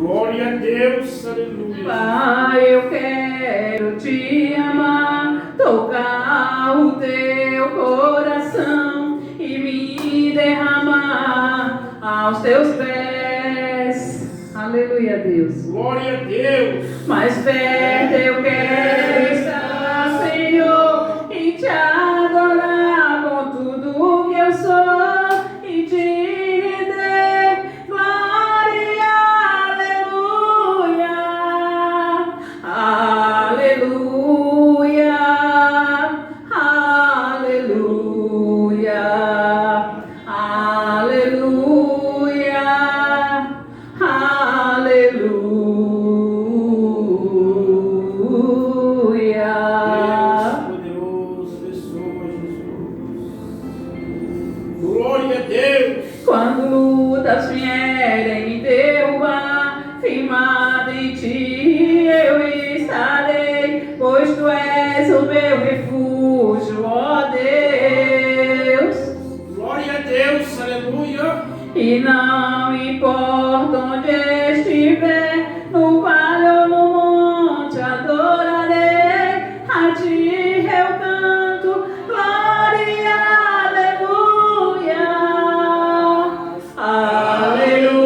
Glória a Deus, aleluia. Pai, eu quero te amar, tocar o teu coração e me derramar aos teus pés. Aleluia, Deus. Glória a Deus. Mais perto eu quero estar, Senhor, e te adorar com tudo que eu sou e te render glória, aleluia, aleluia, aleluia, aleluia, aleluia. Deus poderoso, pessoa, Jesus. Glória a Deus. Quando lutas vierem me derrubar, firmado em ti eu estarei, pois tu és o meu refúgio, ó Deus. Glória a Deus, aleluia. E não importa onde estiver, no vale ou no monte, adorarei, a ti eu canto, glória, aleluia, aleluia,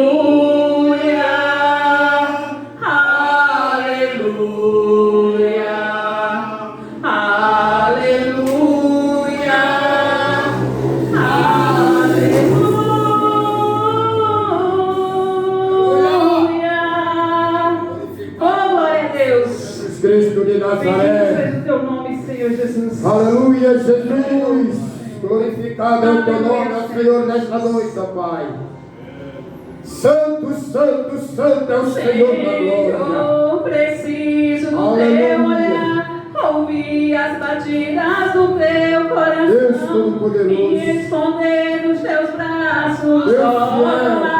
aleluia, aleluia, aleluia. Oh, glória a Deus. Jesus Cristo de Bendito Nazaré. seja o teu nome, Senhor Jesus. Aleluia, Jesus. Glorificado é o teu nome, ó Senhor, nesta noite, ó Pai. Santo, santo, santo é o Senhor da glória. Senhor, preciso do Aleluia. teu olhar, ouvir as batidas do teu Deus coração, Todo-Poderoso. me esconder nos teus braços, Deus ó fiel. Pai.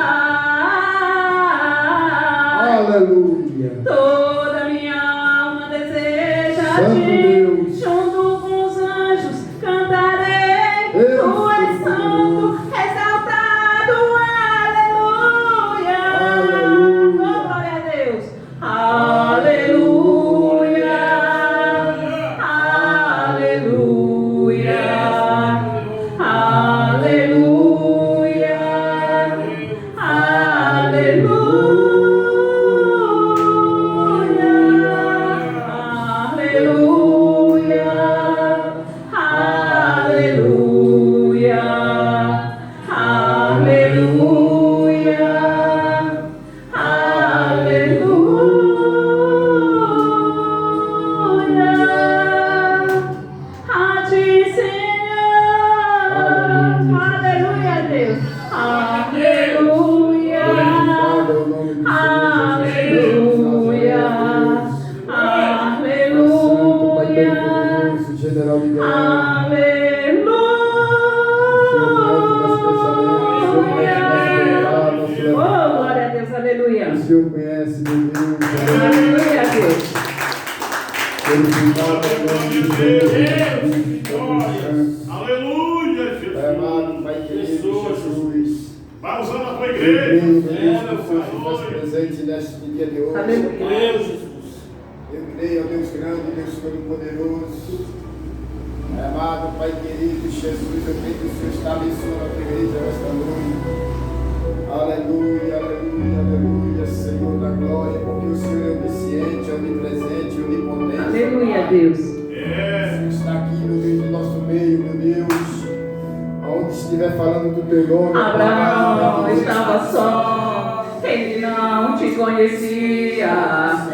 Aleluia. Toda minha alma deseja Santo ti, Deus. junto com os anjos cantarei. Deus Tu és santo, Todo-Poderoso. exaltado, aleluia. Aleluia. Oh, glória a Deus. Aleluia. Aleluia. Aleluia. Aleluia. Aleluia. Aleluia. Aleluia. A ti, Senhor. Aleluia, Deus. Aleluia. Glorificado é o nome do Senhor Jesus Cristo de Nazaré. Santo, Pai Todo-Poderoso, General de guerra. Oh, glória a Deus, aleluia. O Senhor conhece, meu Deus. Aleluia, Deus. Glorificado é o nome do Senhor Jesus Glória. Aleluia, Jesus. amado, Pai querido Jesus. Vai usando a tua Eu igreja. creio, Deus, que o meu Senhor se Pai. faz presente neste dia de hoje. Aleluia. Deus, Jesus. Eu creio, ó Deus grande, Deus todo-poderoso. Amado Pai querido Jesus, eu creio que o Senhor está abençoando a tua igreja esta noite. Aleluia, aleluia, aleluia, Senhor da glória, porque o Senhor é onisciente, onipresente, onipotente. Aleluia, Deus. É. Está aqui no meio do nosso meio, meu Deus. Aonde estiver falando do teu nome. Abraão estava só, ele não te conhecia,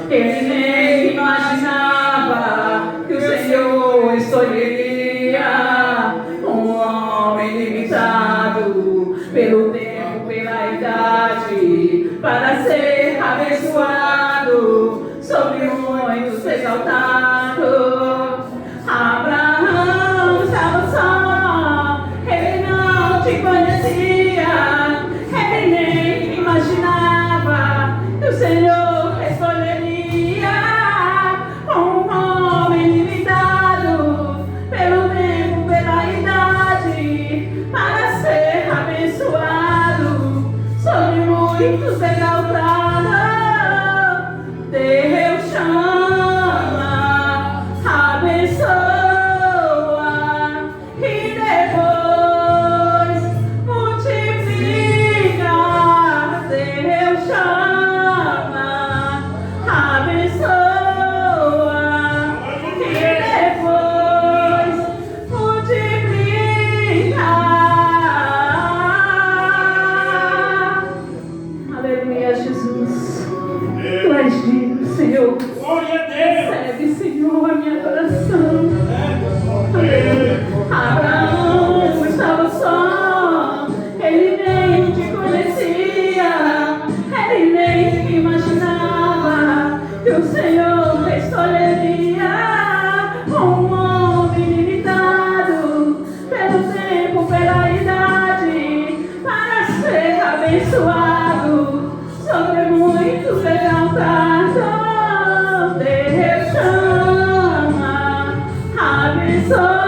ele nem imaginava que o Senhor escolheria um homem limitado pelo tempo, pela idade, para ser abençoado, sobre muitos exaltado. Abraão estava só, ele não te conhecia, ele nem imaginava que o Senhor escolheria um homem limitado pelo tempo, pela idade, para ser abençoado, sobre muitos exaltado. Aleluia, Jesus. Tu és digno, Senhor. Glória a Deus. Recebe, Senhor, a minha adoração. É. Abraão estava só, ele nem te conhecia, ele nem imaginava que o Senhor escolheria um homem limitado pelo tempo, pela idade, para ser abençoado sobre muitos exaltado. Deus chama, abençoa.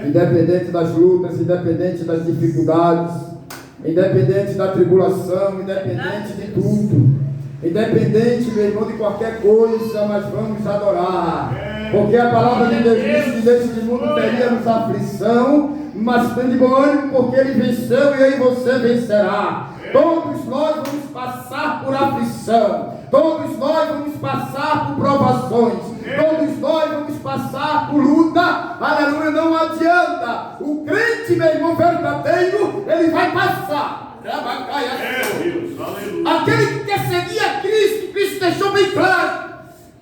Independente das lutas, independente das dificuldades, independente da tribulação, independente de tudo, independente, meu irmão, de qualquer coisa, mas vamos adorar, porque a palavra de Deus diz que neste mundo teríamos aflição, mas tem de bom ânimo, porque Ele venceu e eu e você vencerá. Todos nós vamos passar por aflição, todos nós vamos passar por provações, todos nós vamos passar por luta, aleluia, não adianta, o crente, meu irmão verdadeiro, ele vai passar. Aquele que quer seguir a Cristo, Cristo deixou bem claro,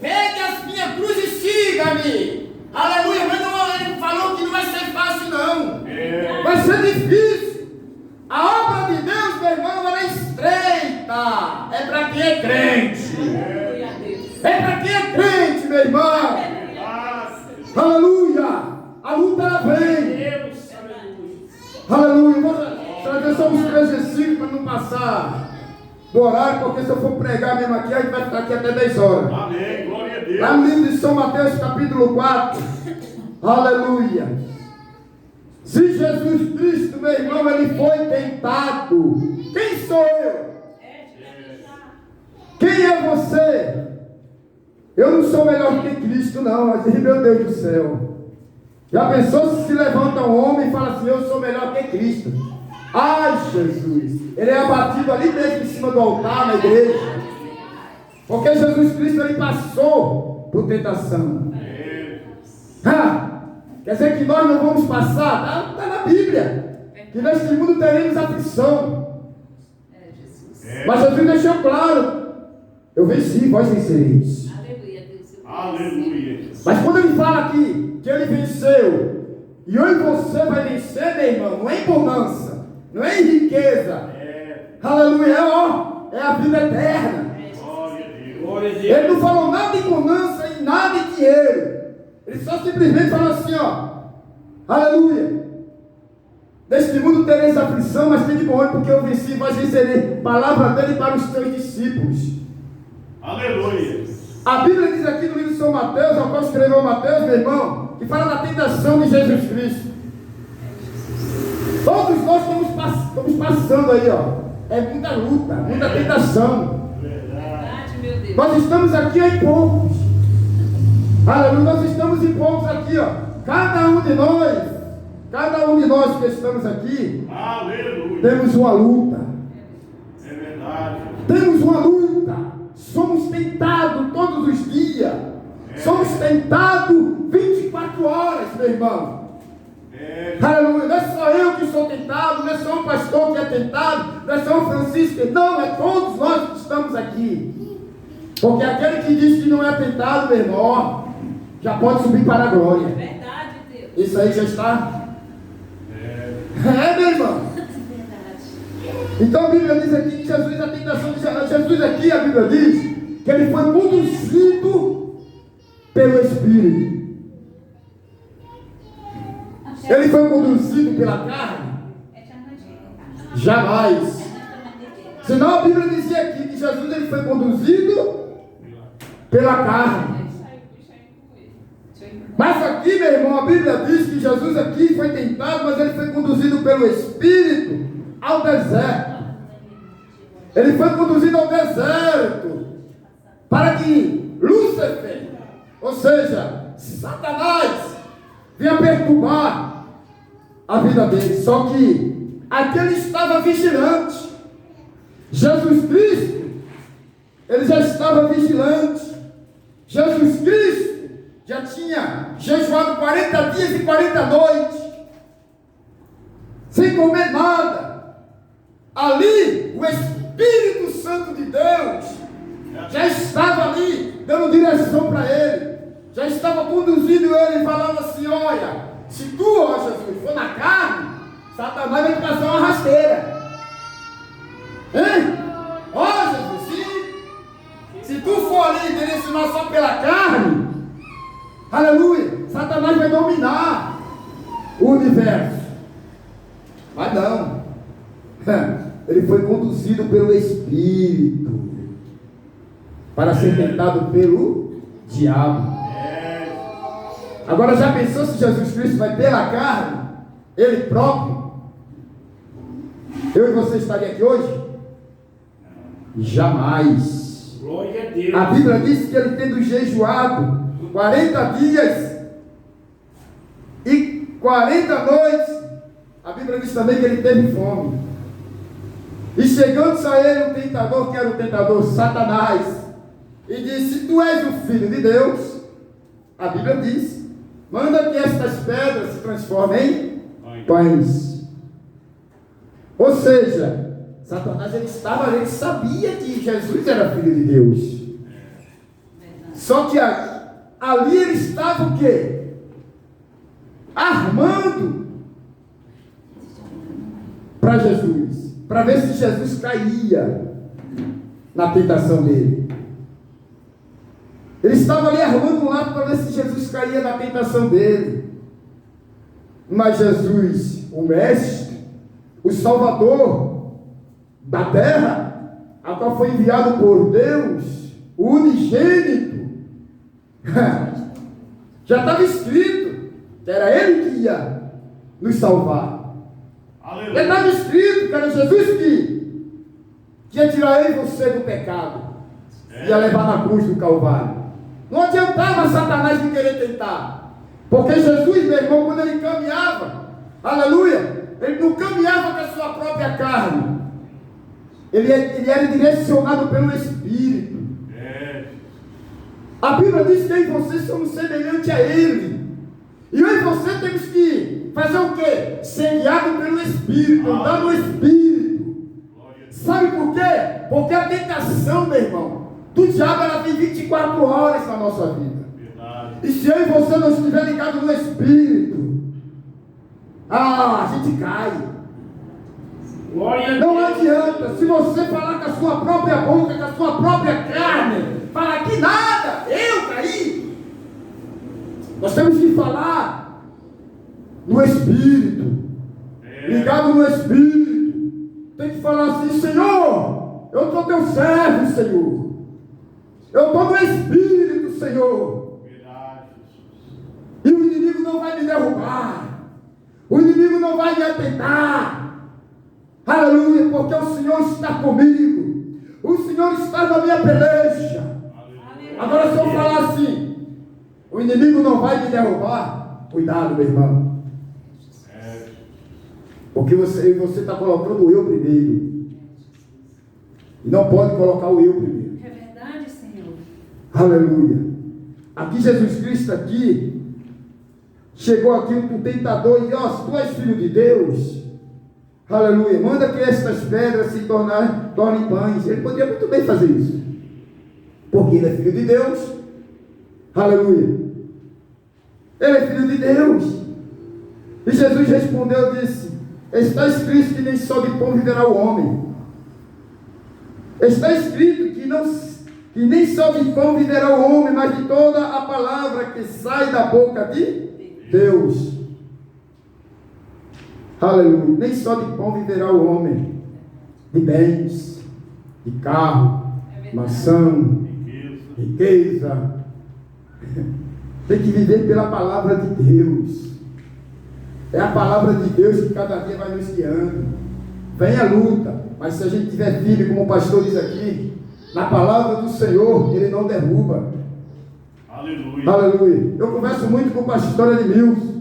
pegue as minhas cruzes e siga-me, aleluia, mas não, ele falou que não vai ser fácil não, vai ser difícil. A obra de Deus, meu irmão, ela é estreita, é para quem é crente. É para quem é crente, meu irmão. Aleluia. A luta ela vem. Aleluia. Vou trazer só uns 3 versículos para não passar do horário, porque se eu for pregar mesmo aqui, a gente vai ficar aqui até 10 horas. Amém. Glória a Deus. Lá no livro de São Mateus, capítulo 4, Aleluia. Se Jesus Cristo, meu irmão, ele foi tentado, quem sou eu? Quem é você? Eu não sou melhor que Cristo, não. Mas, meu Deus do céu. Já pensou se levanta um homem e fala assim: eu sou melhor que Cristo? Ai, Jesus. Ele é abatido ali mesmo em cima do altar, na igreja. Porque Jesus Cristo, ele passou por tentação. Quer dizer que nós não vamos passar? Está na Bíblia. Que neste mundo teremos aflição. Mas Jesus deixou claro: eu venci, vós vencereis. Aleluia. Mas quando ele fala aqui que ele venceu, e eu e você vai vencer, meu irmão, não é em bonança, não é em riqueza. Aleluia, é a vida eterna. Glória a Deus. Ele não falou nada em bonança e nada em dinheiro. Ele só simplesmente falou assim, aleluia. Neste mundo tereis aflição, mas tem de bom ânimo, porque eu venci, vós vencereis. Palavra dele para os teus discípulos. Aleluia. A Bíblia diz aqui no livro de São Mateus, ao qual escreveu Mateus, meu irmão, que fala da tentação de Jesus Cristo. Todos nós estamos passando aí, é muita luta, muita tentação. Verdade. Meu Deus. Nós estamos aqui em poucos. Aleluia, nós estamos em poucos aqui, Cada um de nós que estamos aqui, Aleluia. temos uma luta. É verdade. Temos uma luta. Somos tentados todos os dias. Somos tentados 24 horas, meu irmão. Aleluia. Não é só eu que sou tentado, não é só um pastor que é tentado, não é só o Francisco. Não, é todos nós que estamos aqui. Porque aquele que diz que não é tentado, meu irmão, já pode subir para a glória. Verdade, Deus. Isso aí já está. Meu irmão. Então a Bíblia diz aqui que Jesus, a tentação de Jesus aqui, a Bíblia diz que ele foi conduzido pelo Espírito. Ele foi conduzido pela carne? Jamais. Senão a Bíblia dizia aqui que Jesus ele foi conduzido pela carne. Mas aqui, meu irmão, a Bíblia diz que Jesus aqui foi tentado, mas ele foi conduzido pelo Espírito ao deserto. Ele foi conduzido ao deserto para que Lúcifer, ou seja, Satanás, venha perturbar a vida dele. Só que aqui ele estava vigilante. Jesus Cristo, ele já estava vigilante. Jesus Cristo já tinha jejuado 40 dias e 40 noites, sem comer nada. Ali, o Espírito Santo de Deus já estava ali, dando direção para ele, já estava conduzindo ele, falando assim: olha, se tu, Jesus, for na carne, Satanás vai te passar uma rasteira. Hein? Jesus, se tu for ali direcionar só pela carne, aleluia, Satanás vai dominar o universo. Mas não. Ele foi conduzido pelo Espírito para ser tentado pelo diabo. Agora já pensou se Jesus Cristo vai pela carne, ele próprio? Eu e você estaria aqui hoje? Jamais. Glória a Deus. A Bíblia diz que ele tendo jejuado 40 dias e 40 noites, a Bíblia diz também que ele teve fome. E chegando a ele o tentador, que era o tentador Satanás, e disse: tu és o Filho de Deus. A Bíblia diz: manda que estas pedras se transformem em pães. Ou seja, Satanás ele sabia que Jesus era Filho de Deus. Só que ali ele estava o quê? Armando para Jesus, para ver se Jesus caía na tentação dele. Ele estava ali armando um lado para ver se Jesus caía na tentação dele. Mas Jesus, o Mestre, o Salvador da terra, a qual foi enviado por Deus, o unigênito, já estava escrito Era Ele que ia nos salvar. Aleluia. Estava escrito que era Jesus que ia tirar eu e você do pecado. Ia levar na cruz do Calvário. Não adiantava Satanás me querer tentar. Porque Jesus, meu irmão, quando ele caminhava, aleluia, ele não caminhava com a sua própria carne. Ele era direcionado pelo Espírito. A Bíblia diz que eu e você somos semelhantes a Ele. E eu e você temos que fazer o quê? Ser guiado pelo Espírito, andar no Espírito. Sabe por quê? Porque a tentação, meu irmão, do diabo, ela tem 24 horas na nossa vida. E se eu e você não estiver ligado no Espírito, a gente cai. Não adianta, se você falar com a sua própria boca, com a sua própria carne, falar que nada, eu caí. Nós temos que falar no Espírito, ligado no Espírito. Tem que falar assim: Senhor, eu estou teu servo, Senhor. Eu estou no Espírito, Senhor. E o inimigo não vai me derrubar. O inimigo não vai me atentar. Aleluia, porque o Senhor está comigo. O Senhor está na minha peleja. Agora se eu falar assim, o inimigo não vai me derrubar, cuidado, meu irmão. Porque você está colocando o eu primeiro. E não pode colocar o eu primeiro. É verdade, Senhor. Aleluia. Aqui Jesus Cristo aqui chegou aqui um tentador e disse: ó, se tu és filho de Deus, aleluia, manda que estas pedras se tornem pães. Ele poderia muito bem fazer isso, porque ele é filho de Deus. Aleluia. Ele é filho de Deus. E Jesus respondeu e disse: está escrito que nem só de pão viverá o homem. Está escrito que nem só de pão viverá o homem, mas de toda a palavra que sai da boca de Deus. Aleluia. Nem só de pão viverá o homem, de bens, de carro, maçã, riqueza. Tem que viver pela palavra de Deus. É a palavra de Deus que cada dia vai nos guiando. Vem a luta, mas se a gente tiver firme, como o pastor diz aqui, na palavra do Senhor, Ele não derruba. Aleluia. Aleluia. Eu converso muito com o pastor Edmilson.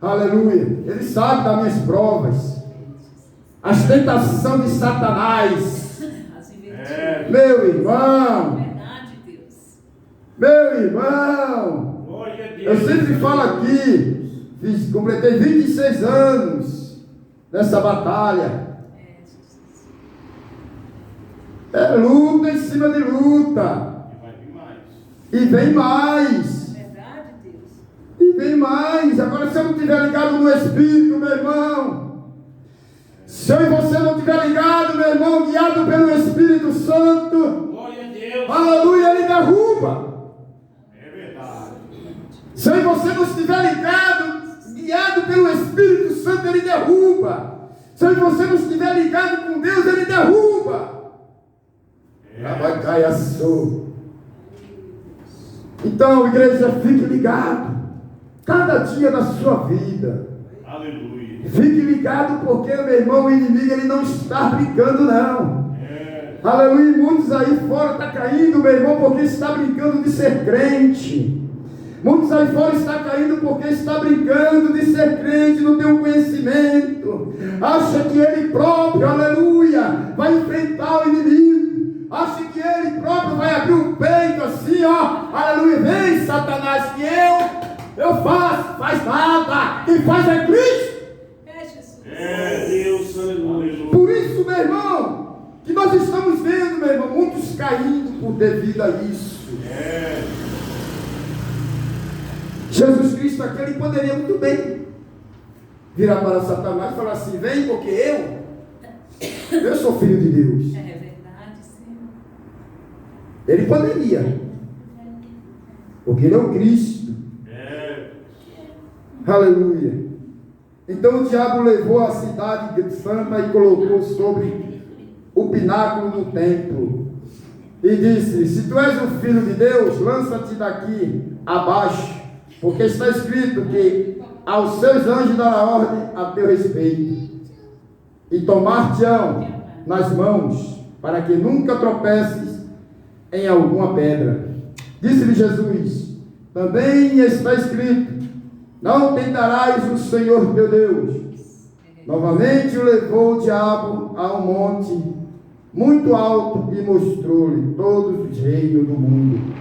Aleluia. Ele sabe das minhas provas, as tentações de Satanás. Meu irmão. Verdade, Deus. Meu irmão. Eu sempre falo aqui. Completei 26 anos nessa batalha. É luta em cima de luta. E vem mais. Verdade, Deus. E vem mais. Agora, se eu não estiver ligado no Espírito, meu irmão, se eu e você não estiver ligado, meu irmão, guiado pelo Espírito Santo, aleluia, Ele derruba. É verdade. Se eu e você não estiver ligado, guiado pelo Espírito Santo, Ele derruba. Se eu e você não estiver ligado com Deus, Ele derruba. Vai cair a sua. Então, igreja, fique ligado. Cada dia da sua vida. Aleluia. Fique ligado, porque, meu irmão, o inimigo, ele não está brincando, não. Aleluia. E muitos aí fora estão caindo, meu irmão, porque está brincando de ser crente. Muitos aí fora estão caindo porque está brincando de ser crente, não tem um conhecimento. Acha que ele próprio, aleluia, vai enfrentar o inimigo. Acha que ele próprio vai abrir o peito assim, ó, aleluia, vem Satanás, que eu faço, faz nada, quem faz é Cristo. É Jesus. É Deus, aleluia. Por isso, meu irmão, que nós estamos vendo, meu irmão, muitos caindo por devido a isso. Jesus Cristo aqui, ele poderia muito bem virar para Satanás e falar assim: vem, porque eu sou filho de Deus. É verdade, Senhor. Ele poderia, porque ele é o Cristo. Aleluia. Então o diabo levou a cidade santa e colocou sobre o pináculo do templo e disse: se tu és o filho de Deus, lança-te daqui abaixo, Porque está escrito que aos seus anjos dará ordem a teu respeito, e tomar-te-ão nas mãos, para que nunca tropeces em alguma pedra. Disse-lhe Jesus: também está escrito: não tentarás o Senhor teu Deus. Novamente o levou o diabo a um monte muito alto e mostrou-lhe todos os reinos do mundo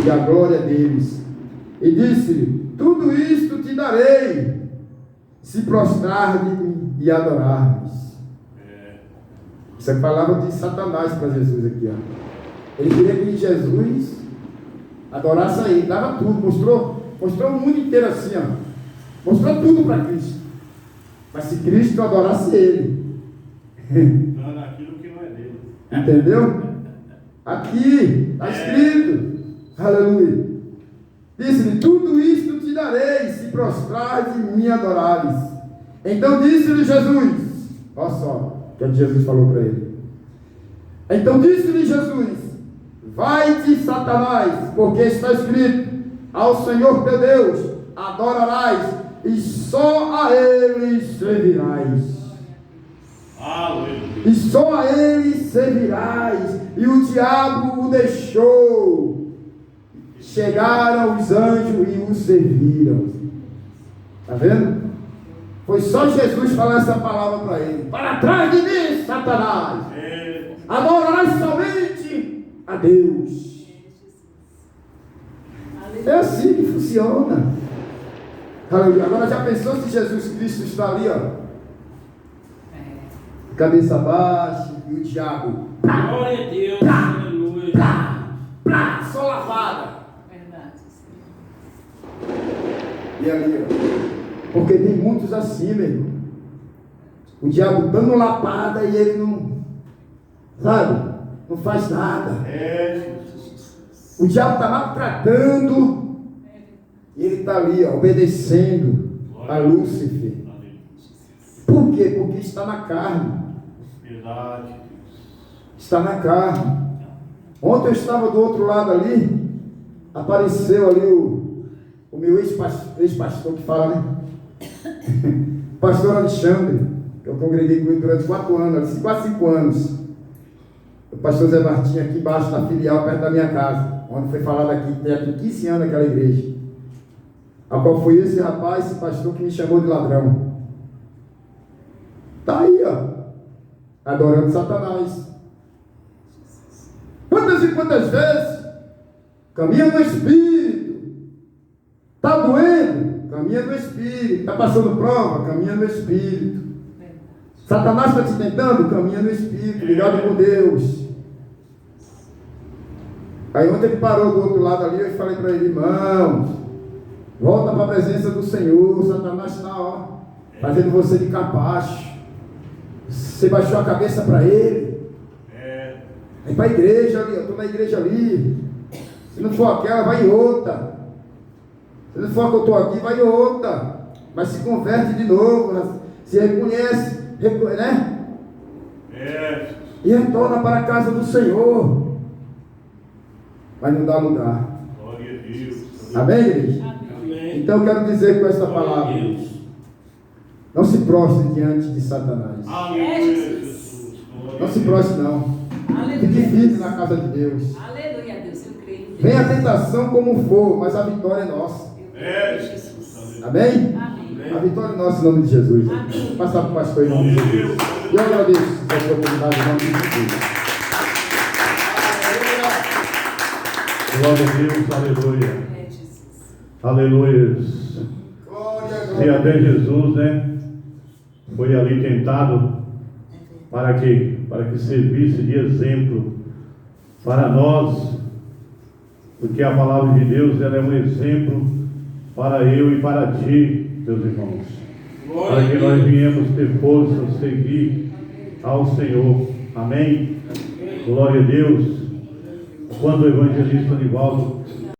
e a glória deles. E disse-lhe: tudo isto te darei, se prostrar-me e adorar-me. Isso é palavra de Satanás para Jesus aqui, ó. Ele queria que Jesus adorasse a ele, dava tudo, mostrou o mundo inteiro assim, ó. Mostrou tudo para Cristo. Mas se Cristo adorasse ele, Dando aquilo que não é dele. entendeu? Aqui está escrito, aleluia. Disse-lhe: tudo isto te darei, se prostrares e me adorares. Então disse-lhe Jesus, olha só o que Jesus falou para ele. Então disse-lhe Jesus: vai-te, Satanás, porque está escrito: ao Senhor teu Deus adorarás, e só a Ele servirás. Aleluia. E só a Ele servirás. E o diabo o deixou. Chegaram os anjos e o serviram. Está vendo? Foi só Jesus falar essa palavra para ele: para trás de mim, Satanás. Adorarás somente a Deus. É assim que funciona. Aleluia. Agora já pensou se Jesus Cristo está ali, ó, cabeça baixa, e o diabo, Glória a Deus. Aleluia. só lavada. Verdade. E ali, ó, porque tem muitos assim, meu irmão. O diabo dando lapada e ele não, sabe, não faz nada. O diabo está maltratando. E ele está ali, ó, obedecendo a Lúcifer. Por quê? Porque está na carne. Verdade. Está na carne. Ontem eu estava do outro lado ali. Apareceu ali o meu ex-pastor que fala, né? Pastor Alexandre, que eu congreguei com ele durante 4 anos, quase 5 anos. O pastor Zé Martim aqui embaixo na filial, perto da minha casa. Onde foi falado aqui, tem aqui 15 anos aquela igreja. A qual foi esse rapaz, esse pastor que me chamou de ladrão. Está aí, ó, adorando Satanás. Quantas e quantas vezes caminha no Espírito, está doendo, caminha no Espírito, está passando prova, caminha no Espírito. Satanás está te tentando, caminha no Espírito, ligado com Deus. Aí ontem ele parou do outro lado ali, eu falei para ele: irmãos, volta para a presença do Senhor. Satanás está, ó, fazendo você de capacho. Você baixou a cabeça para ele. Vai para a igreja ali, eu estou na igreja ali. Se não for aquela, vai em outra. Se não for a que eu estou aqui, vai em outra. Mas se converte de novo, se reconhece, né? E retorna para a casa do Senhor. Mas não dá lugar. Glória a Deus. Amém, igreja? Amém. Então eu quero dizer com esta palavra: não se prostre diante de Satanás. Aleluia, Jesus. Não se prostre, não. Fique firme na casa de Deus. Aleluia, Deus, eu creio. Venha a tentação como for, mas a vitória é nossa. Jesus. Amém? Amém. A vitória é nossa em nome de Jesus. Amém. Passar para o pastor em nome de Jesus. E eu agradeço a oportunidade em nome de Jesus. Glória a Deus, aleluia. É, Jesus. Aleluia. Glória, E glória. até Jesus, né, foi ali tentado para que servisse de exemplo para nós, porque a palavra de Deus, ela é um exemplo para eu e para ti, meus irmãos, para que nós viemos ter força, seguir ao Senhor. Amém? Glória a Deus. Quando o evangelista Nivaldo